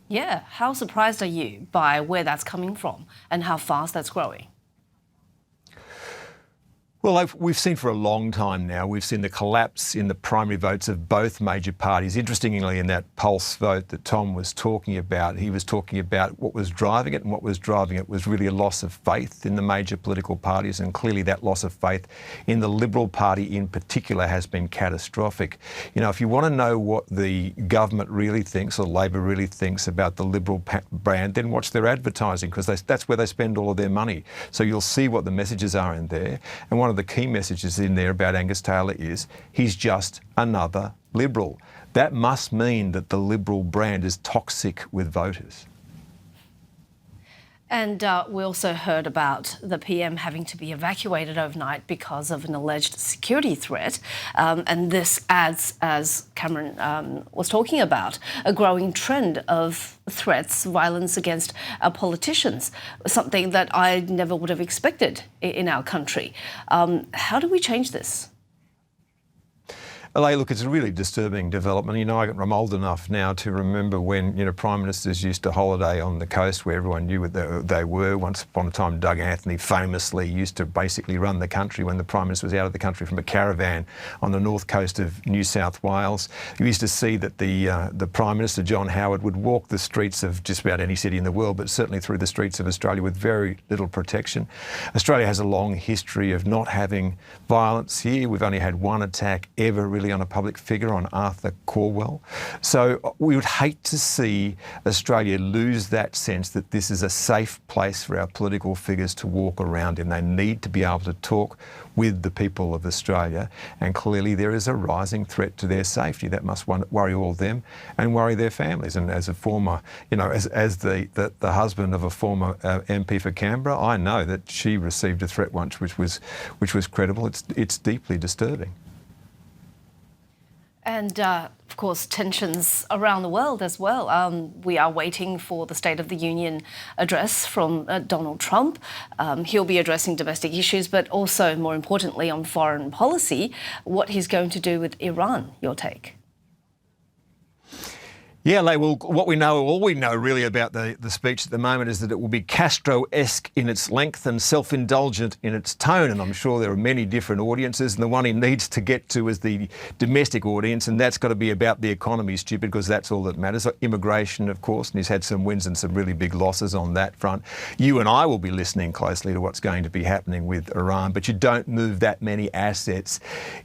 Yeah, how surprised are you by where that's coming from and how fast that's growing? Well, we've seen for a long time now, we've seen the collapse in the primary votes of both major parties. Interestingly, in that Pulse vote that Tom was talking about, he was talking about what was driving it, and what was driving it was really a loss of faith in the major political parties, and clearly that loss of faith in the Liberal Party in particular has been catastrophic. You know, if you want to know what the government really thinks, or Labor really thinks about the Liberal brand, then watch their advertising, because that's where they spend all of their money. So you'll see what the messages are in there. And one of the key messages in there about Angus Taylor is he's just another Liberal. That must mean that the Liberal brand is toxic with voters. And we also heard about the PM having to be evacuated overnight because of an alleged security threat. And this adds, as Cameron was talking about, a growing trend of threats, violence against politicians, something that I never would have expected in our country. How do we change this? Look, it's a really disturbing development. You know, I'm old enough now to remember when, you know, Prime Ministers used to holiday on the coast where everyone knew what they were. Once upon a time, Doug Anthony famously used to basically run the country when the Prime Minister was out of the country from a caravan on the north coast of New South Wales. You used to see that the Prime Minister, John Howard, would walk the streets of just about any city in the world, but certainly through the streets of Australia with very little protection. Australia has a long history of not having violence here. We've only had one attack ever really on a public figure, on Arthur Corwell. So we would hate to see Australia lose that sense that this is a safe place for our political figures to walk around in. They need to be able to talk with the people of Australia, and clearly there is a rising threat to their safety that must worry all of them and worry their families. And as a former, you know, as the husband of a former MP for Canberra, I know that she received a threat once which was credible. It's deeply disturbing. And, of course, tensions around the world as well. We are waiting for the State of the Union address from Donald Trump. He'll be addressing domestic issues, but also, more importantly, on foreign policy, what he's going to do with Iran. Your take? Yeah, well, all we know really about the speech at the moment is that it will be Castro-esque in its length and self-indulgent in its tone. And I'm sure there are many different audiences, and the one he needs to get to is the domestic audience, and that's got to be about the economy, stupid, because that's all that matters. Immigration, of course, and he's had some wins and some really big losses on that front. You and I will be listening closely to what's going to be happening with Iran, but you don't move that many assets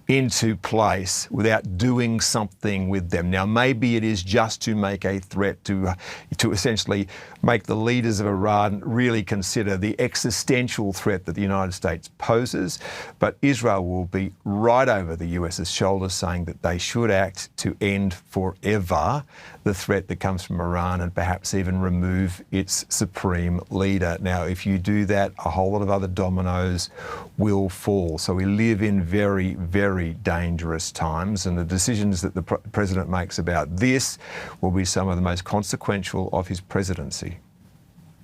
into place without doing something with them. Now, maybe it is just to make a threat to essentially make the leaders of Iran really consider the existential threat that the United States poses. But Israel will be right over the US's shoulders saying that they should act to end forever the threat that comes from Iran, and perhaps even remove its supreme leader. Now, if you do that, a whole lot of other dominoes will fall. So we live in very, very dangerous times, and the decisions that the President makes about this will be some of the most consequential of his presidency.